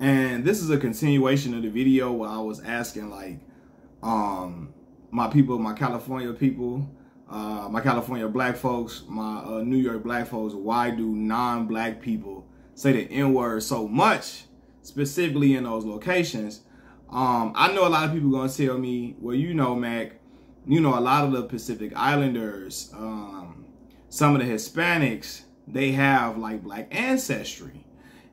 And this is a continuation of the video where I was asking like my people, my California people, my California black folks, my New York black folks, why do non-black people say the N-word so much, specifically in those locations? I know a lot of people gonna tell me, well, you know, Mac, you know, a lot of the Pacific Islanders, some of the Hispanics, they have like black ancestry.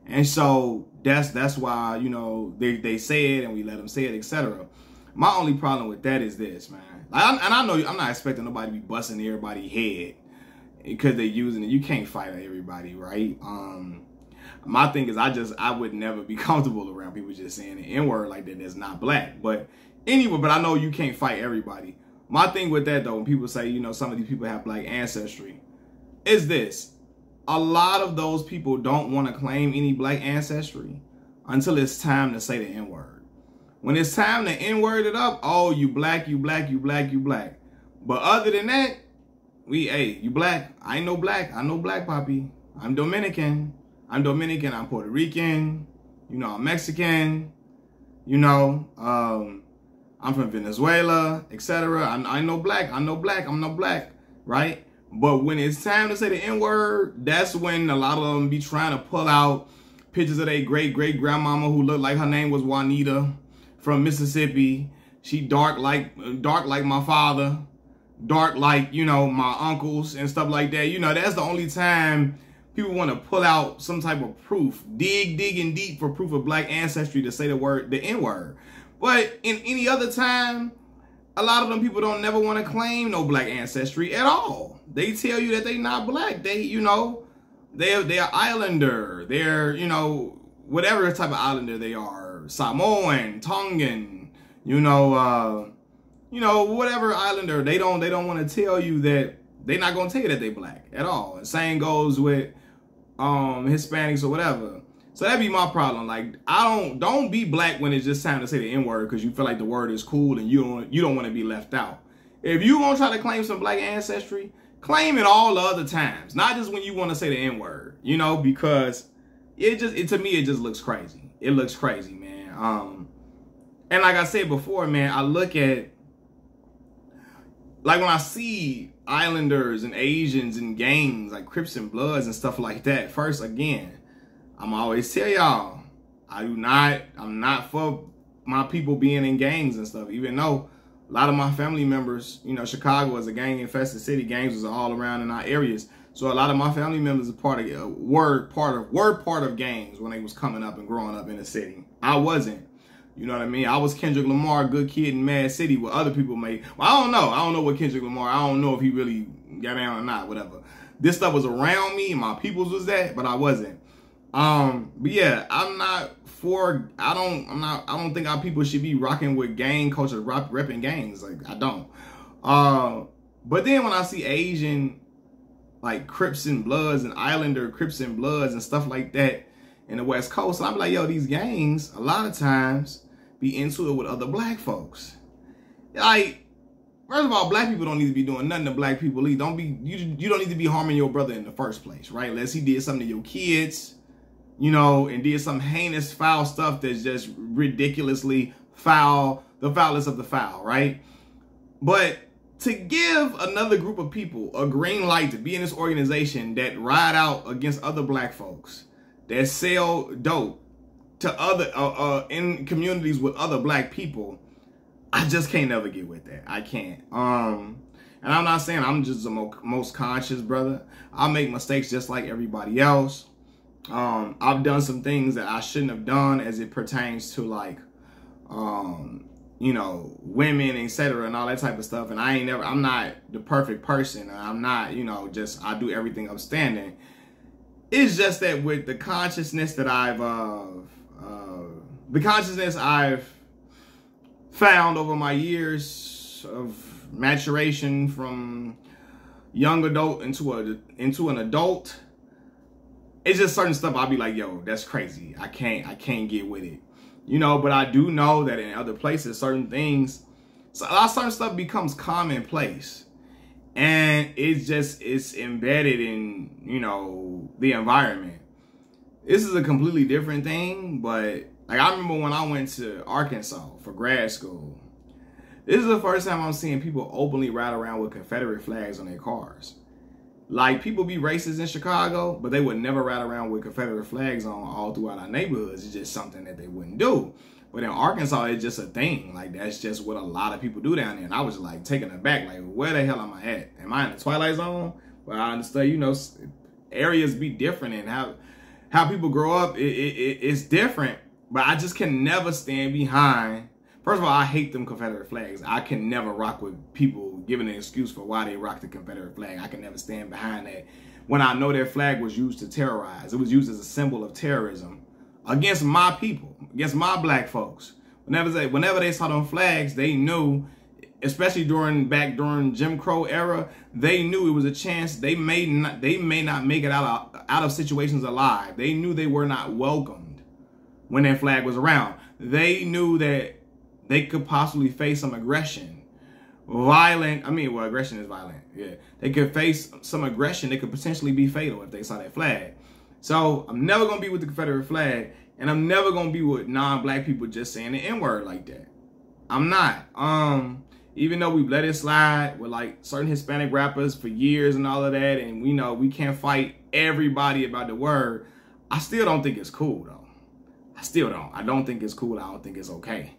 And so that's why, you know, they say it and we let them say it, etc. My only problem with that is this, man. And I know I'm not expecting nobody to be busting everybody's head because they're using it. You can't fight everybody, right? My thing is I would never be comfortable around people just saying the N-word like that that's not black. But anyway, but I know you can't fight everybody. My thing with that, though, when people say, you know, some of these people have black ancestry, is this. A lot of those people don't want to claim any black ancestry until it's time to say the N-word. When it's time to N-word it up, oh, you black, you black, you black, you black. But other than that, hey, you black. I ain't no black. I know black, Poppy. I'm Dominican. I'm Puerto Rican. You know, I'm Mexican. You know, I'm from Venezuela, etc. I know black. I know black. I'm no black, right? But when it's time to say the N-word, that's when a lot of them be trying to pull out pictures of their great-great-grandmama who looked like her name was Juanita from Mississippi. She dark like my father, dark like, you know, my uncles and stuff like that. You know, that's the only time people want to pull out some type of proof, digging deep for proof of black ancestry to say the N-word. But in any other time, a lot of them people don't never want to claim no black ancestry at all. They tell you that they not black. They, you know, they're Islander. They're, you know, whatever type of Islander they are. Samoan, Tongan, you know, whatever Islander. They don't want to tell you that they're not going to tell you that they black at all. And same goes with Hispanics or whatever. So that'd be my problem. Like, don't be black when it's just time to say the N-word because you feel like the word is cool and you don't want to be left out. If you gonna try to claim some black ancestry, claim it all the other times, not just when you want to say the N-word, you know, because to me it just looks crazy. It looks crazy, man. And like I said before, man, I look at, like when I see Islanders and Asians and gangs like Crips and Bloods and stuff like that, first, again, I'm always tell y'all, I'm not for my people being in gangs and stuff, even though a lot of my family members, you know, Chicago is a gang-infested city. Gangs was all around in our areas. So a lot of my family members were part of gangs when they was coming up and growing up in the city. I wasn't. You know what I mean? I was Kendrick Lamar, good kid in Mad City, where other people may. Well, I don't know. I don't know what Kendrick Lamar. I don't know if he really got down or not. Whatever. This stuff was around me. My peoples was that, but I wasn't. But yeah, I'm not for, I don't think our people should be rocking with gang culture, repping gangs. Like, I don't. But then when I see Asian, like Crips and Bloods and Islander Crips and Bloods and stuff like that in the West Coast, I'm like, yo, these gangs, a lot of times, be into it with other black folks. Like, first of all, black people don't need to be doing nothing to black people. You don't need to be harming your brother in the first place, right? Unless he did something to your kids, you know, and did some heinous foul stuff that's just ridiculously foul, the foulest of the foul, right? But to give another group of people a green light to be in this organization that ride out against other black folks, that sell dope to other, in communities with other black people, I just can't never get with that. I can't. And I'm not saying I'm just the most conscious brother. I make mistakes just like everybody else. I've done some things that I shouldn't have done as it pertains to, like, you know, women, etc. and all that type of stuff. And I'm not the perfect person. I'm not, you know, I do everything upstanding. It's just that with the consciousness that I've found over my years of maturation from young adult into an adult, it's just certain stuff I'll be like, yo, that's crazy. I can't get with it. You know, but I do know that in other places, certain things, a lot of certain stuff becomes commonplace. And it's embedded in, you know, the environment. this is a completely different thing, but like I remember when I went to Arkansas for grad school, this is the first time I'm seeing people openly ride around with Confederate flags on their cars. Like, people be racist in Chicago, but they would never ride around with Confederate flags on all throughout our neighborhoods. It's just something that they wouldn't do. But in Arkansas, it's just a thing. Like, that's just what a lot of people do down there. And I was like taken aback, like, where the hell am I at? Am I in the Twilight Zone? Well, I understand, you know, areas be different and how people grow up, it's different. But I just can never stand behind. First of all, I hate them Confederate flags. I can never rock with people giving an excuse for why they rock the Confederate flag. I can never stand behind that when I know that flag was used to terrorize. It was used as a symbol of terrorism against my people, against my black folks. Whenever they saw them flags, they knew, especially back during Jim Crow era, they knew it was a chance they may not make it out of situations alive. They knew they were not welcomed when that flag was around. They knew that they could possibly face some aggression. Aggression is violent. Yeah. They could face some aggression that could potentially be fatal if they saw that flag. So I'm never going to be with the Confederate flag, and I'm never going to be with non-black people just saying the N-word like that. I'm not. Even though we've let it slide with like certain Hispanic rappers for years and all of that, and we know we can't fight everybody about the word, I still don't think it's cool though. I still don't. I don't think it's cool. I don't think it's okay.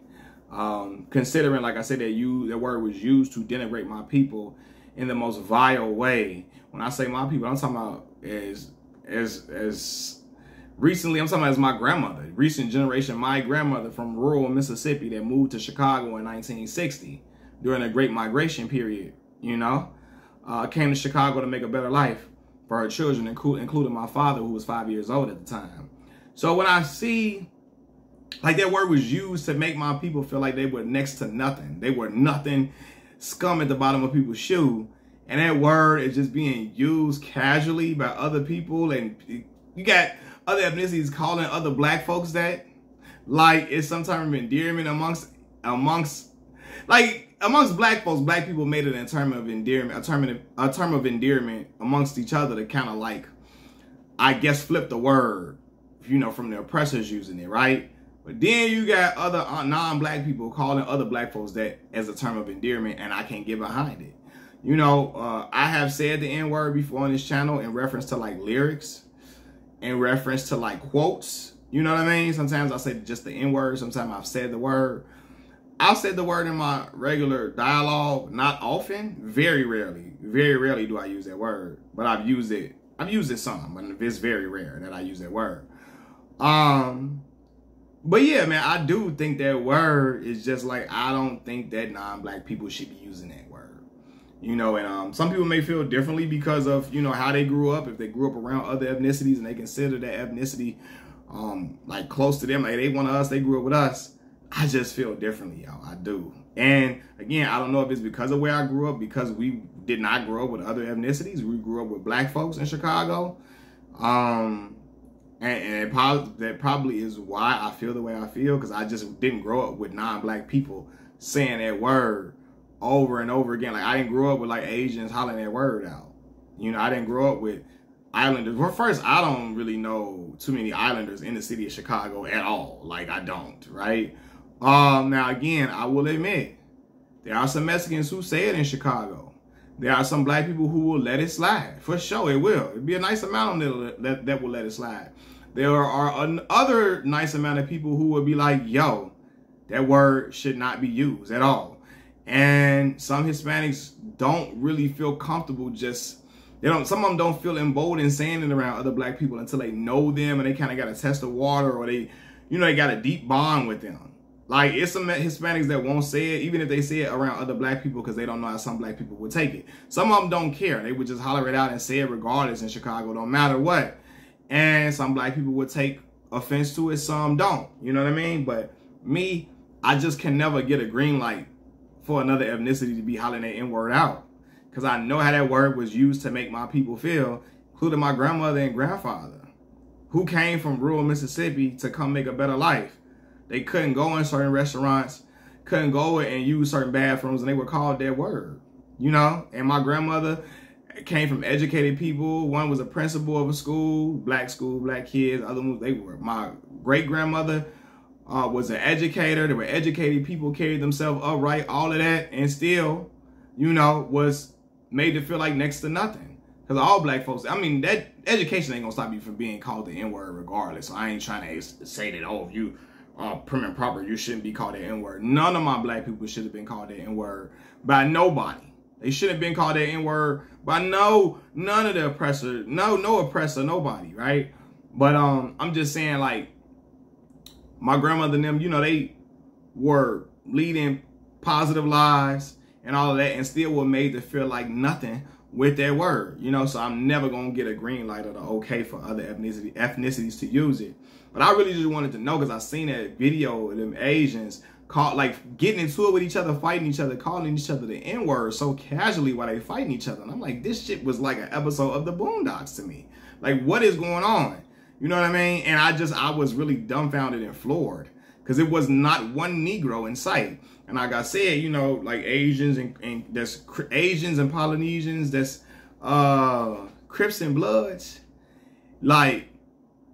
Considering, like I said, that word was used to denigrate my people in the most vile way. When I say my people, I'm talking about as recently, I'm talking about as my grandmother, recent generation, my grandmother from rural Mississippi that moved to Chicago in 1960 during the Great Migration period, you know, came to Chicago to make a better life for her children, including my father, who was 5 years old at the time. So when I see, like, that word was used to make my people feel like they were next to nothing. They were nothing, scum at the bottom of people's shoe. And that word is just being used casually by other people. And you got other ethnicities calling other black folks that. Like, it's some type of endearment amongst black folks. Black people made it a term of endearment, a term of endearment amongst each other to kind of, like, I guess, flip the word, you know, from the oppressors using it, right? But then you got other non-black people calling other black folks that as a term of endearment, and I can't get behind it. You know, I have said the N-word before on this channel in reference to like lyrics, in reference to like quotes. You know what I mean? Sometimes I say just the N-word. Sometimes I've said the word. I've said the word in my regular dialogue, not often, very rarely. Very rarely do I use that word, but I've used it some, but it's very rare that I use that word. But yeah, man, I do think that word is just like, I don't think that non-black people should be using that word. You know, and some people may feel differently because of, you know, how they grew up. If they grew up around other ethnicities and they consider that ethnicity like close to them, like they one of us, they grew up with us. I just feel differently, y'all. I do. And again, I don't know if it's because of where I grew up, because we did not grow up with other ethnicities. We grew up with black folks in Chicago. And that probably is why I feel the way I feel, because I just didn't grow up with non-black people saying that word over and over again. Like, I didn't grow up with like Asians hollering that word out. You know, I didn't grow up with Islanders. Well, first, I don't really know too many Islanders in the city of Chicago at all. Like, I don't, right? Now, again, I will admit, there are some Mexicans who say it in Chicago. There are some black people who will let it slide. For sure, it will. It'll be a nice amount that will let it slide. There are another nice amount of people who will be like, yo, that word should not be used at all. And some Hispanics don't really feel comfortable some of them don't feel emboldened saying it around other black people until they know them and they kind of got to test the water, or they got a deep bond with them. Like, it's some Hispanics that won't say it, even if they say it around other black people, because they don't know how some black people would take it. Some of them don't care. They would just holler it out and say it regardless in Chicago, no matter what. And some black people would take offense to it, some don't. You know what I mean? But me, I just can never get a green light for another ethnicity to be hollering that N-word out. Because I know how that word was used to make my people feel, including my grandmother and grandfather, who came from rural Mississippi to come make a better life. They couldn't go in certain restaurants, couldn't go and use certain bathrooms, and they were called that word, you know? And my grandmother, came from educated people. One was a principal of a school, black kids. Other ones, they were, my great-grandmother was an educator. They were educated people, carried themselves upright, all of that, and still, you know, was made to feel like next to nothing. Because all black folks, I mean, that education ain't gonna stop you from being called the N-word regardless. So I ain't trying to say that, oh, if you prim and proper, you shouldn't be called the N-word. None of my black people should have been called the N-word by nobody. They shouldn't have been called the N-word by none of the oppressor, no oppressor, nobody, right? But I'm just saying, like, my grandmother and them, you know, they were leading positive lives and all of that, and still were made to feel like nothing with their word, you know. So I'm never gonna get a green light or the okay for other ethnicities to use it. But I really just wanted to know, because I seen that video of them Asians like getting into it with each other, fighting each other, calling each other the N-word so casually while they fighting each other. And I'm like, this shit was like an episode of the Boondocks to me. Like, what is going on? You know what I mean? And I was really dumbfounded and floored, because it was not one Negro in sight. And like I said, you know, like Asians and that's Asians and Polynesians, that's Crips and Bloods. Like,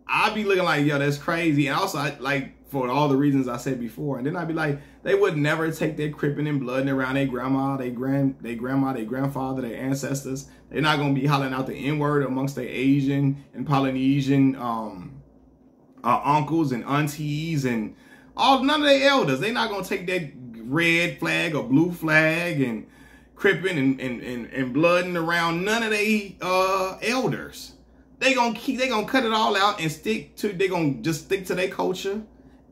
I'd be looking like, yo, that's crazy. And also, like, for all the reasons I said before. And then I'd be like, they would never take their cripping and blooding around their grandma, their grandfather, their ancestors. They're not going to be hollering out the N-word amongst their Asian and Polynesian uncles and aunties and none of their elders. They're not going to take that red flag or blue flag and cripping and blooding around none of their elders. They gonna cut it all out and they gonna just stick to their culture.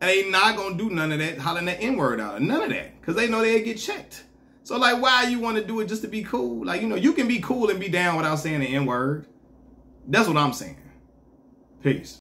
And they not gonna do none of that, hollering that N-word out. None of that. Because they know they'll get checked. So, like, why you want to do it just to be cool? Like, you know, you can be cool and be down without saying the N-word. That's what I'm saying. Peace.